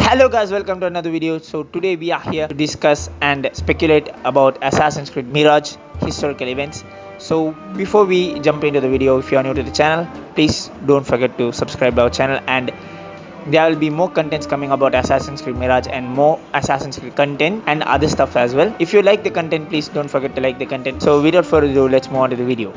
Hello guys, welcome to another video. So today we are here to discuss and speculate about Assassin's Creed Mirage historical events. So before we jump into the video, if you are new to the channel, please don't forget to subscribe to our channel, and there will be more contents coming about Assassin's Creed Mirage and more Assassin's Creed content and other stuff as well. If you like the content, please don't forget to like the content. So without further ado, let's move on to the video.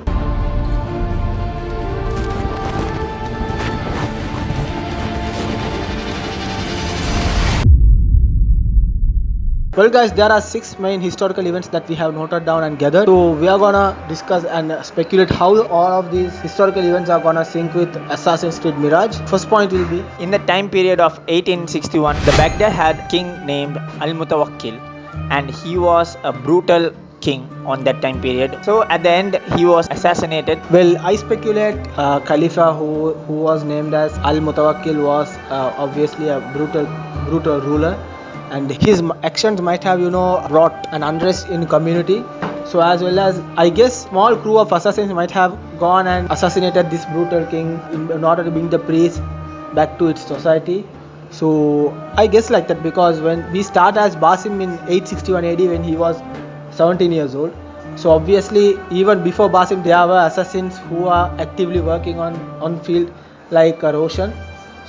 Well guys, there are 6 main historical events that we have noted down and gathered. So we are gonna discuss and speculate how all of these historical events are gonna sync with Assassin's Creed Mirage. First point will be, in the time period of 1861, the Baghdad had a king named Al-Mutawakkil, and he was a brutal king on that time period. So at the end he was assassinated. well, I speculate Khalifa who was named as Al-Mutawakkil was obviously a brutal ruler, and his actions might have brought an unrest in community. So as well as, I guess, small crew of assassins might have gone and assassinated this brutal king in order to bring the peace back to its society. So I guess like that, because when we start as Basim in 861 AD when he was 17 years old, so obviously even before Basim there were assassins who are actively working on field like Roshan.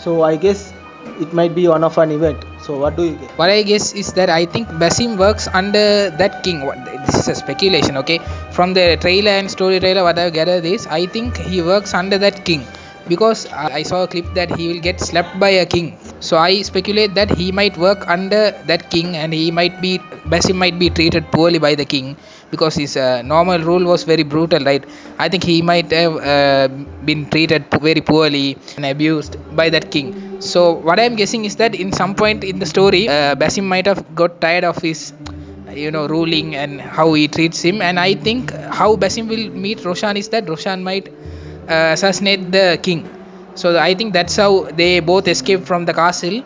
So I guess it might be one of an event. So what do you get? What I guess is that I think Basim works under that king. This is a speculation, okay? From the trailer and story trailer, what I gathered is, I think he works under that king, because I saw a clip that he will get slapped by a king. So I speculate that he might work under that king, and Basim might be treated poorly by the king, because his normal rule was very brutal, right? I think he might have been treated very poorly and abused by that king. So what I'm guessing is that in some point in the story, Basim might have got tired of his ruling and how he treats him, and I think how Basim will meet Roshan is that Roshan might assassinate the king. So I think that's how they both escape from the castle,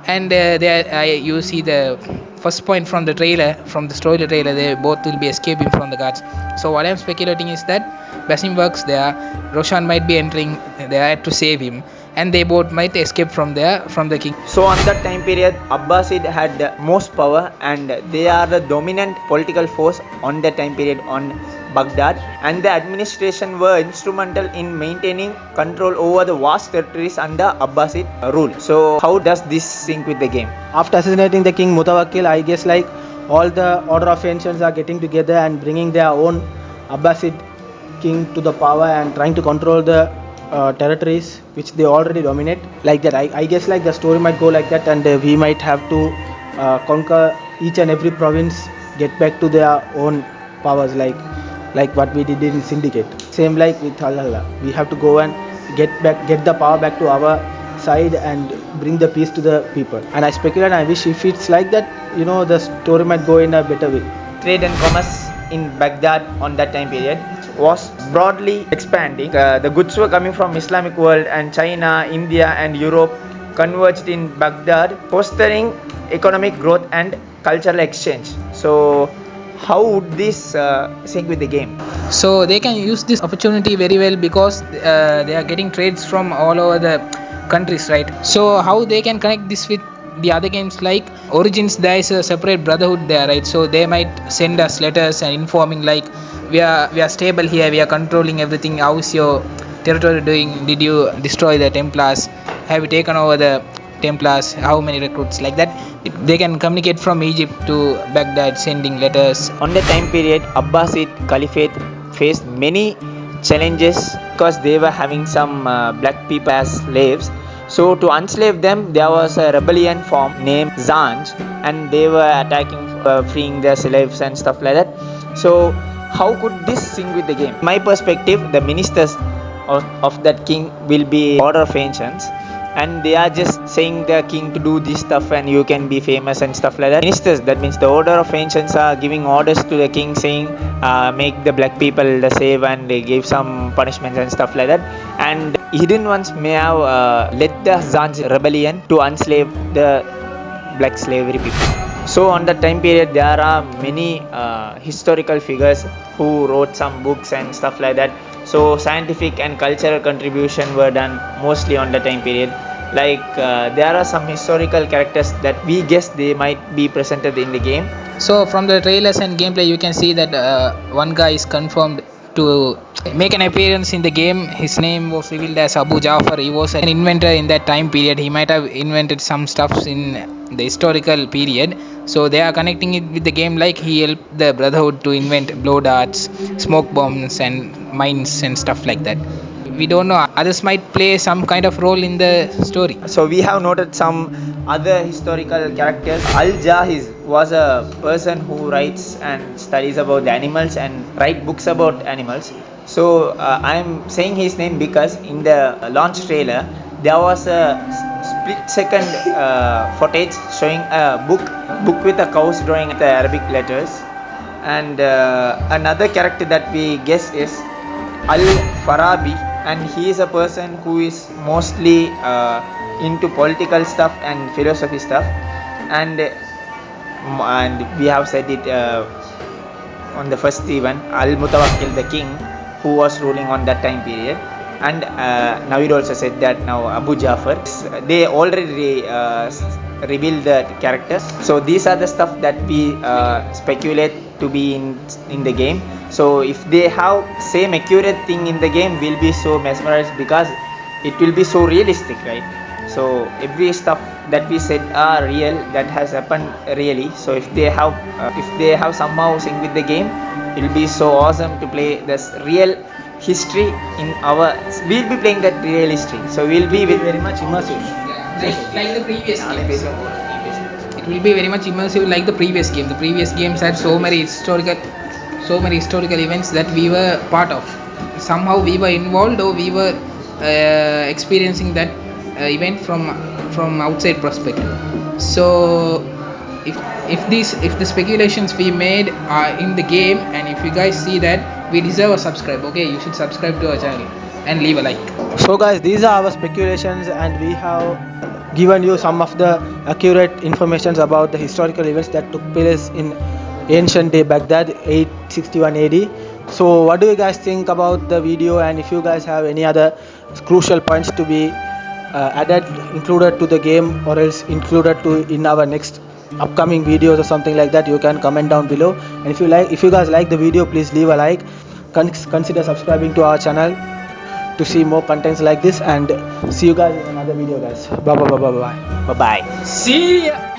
and you see the first point from the trailer, from the story trailer, they both will be escaping from the guards. So what I'm speculating is that Basim works there, Roshan might be entering there to save him, and they both might escape from the king. So on that time period, Abbasid had the most power, and they are the dominant political force on that time period on Baghdad, and the administration were instrumental in maintaining control over the vast territories under Abbasid rule. So how does this sync with the game? After assassinating the king Mutawakkil, I guess like all the order of ancients are getting together and bringing their own Abbasid king to the power and trying to control the territories which they already dominate. Like that, I guess like the story might go like that, and we might have to conquer each and every province, get back to their own powers, like what we did in Syndicate. Same like with Al-Allah, we have to go and get the power back to our side and bring the peace to the people. And I speculate, I wish if it's like that, the story might go in a better way. Trade and commerce in Baghdad on that time period was broadly expanding. The goods were coming from Islamic world, and China, India and Europe converged in Baghdad, fostering economic growth and cultural exchange. So how would this sync with the game? So they can use this opportunity very well, because they are getting trades from all over the countries, right? So how they can connect this with the other games like Origins? There is a separate brotherhood there, right? So they might send us letters and informing like, we are stable here, we are controlling everything, how is your territory doing, did you destroy the Templars, have you taken over the Templars, how many recruits, like that. They can communicate from Egypt to Baghdad, sending letters. On the time period, Abbasid Caliphate faced many challenges because they were having some black people as slaves. So to unslave them, there was a rebellion formed named Zanj, and they were attacking, freeing their slaves and stuff like that. So how could this sync with the game? In my perspective, the ministers of that king will be order of ancients, and they are just saying the king to do this stuff and you can be famous and stuff like that. Ministers, that means the order of ancients, are giving orders to the king saying make the black people the slave, and they give some punishments and stuff like that. And hidden ones may have led the Zanj rebellion to enslave the black slavery people. So on that time period, there are many historical figures who wrote some books and stuff like that. So scientific and cultural contribution were done mostly on the time period. Like there are some historical characters that we guess they might be presented in the game. So from the trailers and gameplay, you can see that one guy is confirmed to make an appearance in the game. His name was revealed as Abu Jafar. He was an inventor in that time period. He might have invented some stuffs in the historical period. So they are connecting it with the game, like he helped the Brotherhood to invent blow darts, smoke bombs, and mines and stuff like that. We don't know. Others might play some kind of role in the story. So we have noted some other historical characters. Al-Jahiz was a person who writes and studies about the animals and write books about animals. So I'm saying his name because in the launch trailer there was a split second footage showing a book with a cow's drawing the Arabic letters. And another character that we guess is Al-Farabi, and he is a person who is mostly into political stuff and philosophy stuff, and we have said it on the first event, Al-Mutawakkil, the king who was ruling on that time period. And Naveed also said that now Abu Jafar. They already revealed the characters. So these are the stuff that we speculate to be in the game. So if they have same accurate thing in the game, we'll be so mesmerized because it will be so realistic, right? So every stuff that we said are real, that has happened really. So if they have somehow synced with the game, it will be so awesome to play this real history in our. We'll be playing that real history. So we'll be with Very much immersive. Like the previous games. It will be very much immersive like the previous game. The previous games had so many historical events that we were part of. Somehow we were involved, or we were experiencing that event from outside perspective. So if the speculations we made are in the game, and if you guys see that, we deserve a subscribe. Okay, you should subscribe to our channel and leave a like. So guys, these are our speculations, and we have given you some of the accurate informations about the historical events that took place in ancient day Baghdad, 861 AD. So what do you guys think about the video, and if you guys have any other crucial points to be added, included to the game, or else included to in our next upcoming videos or something like that, you can comment down below. And if you guys like the video, please leave a like. Consider subscribing to our channel to see more contents like this, and see you guys in another video, guys. Bye bye bye bye bye. bye bye. See ya.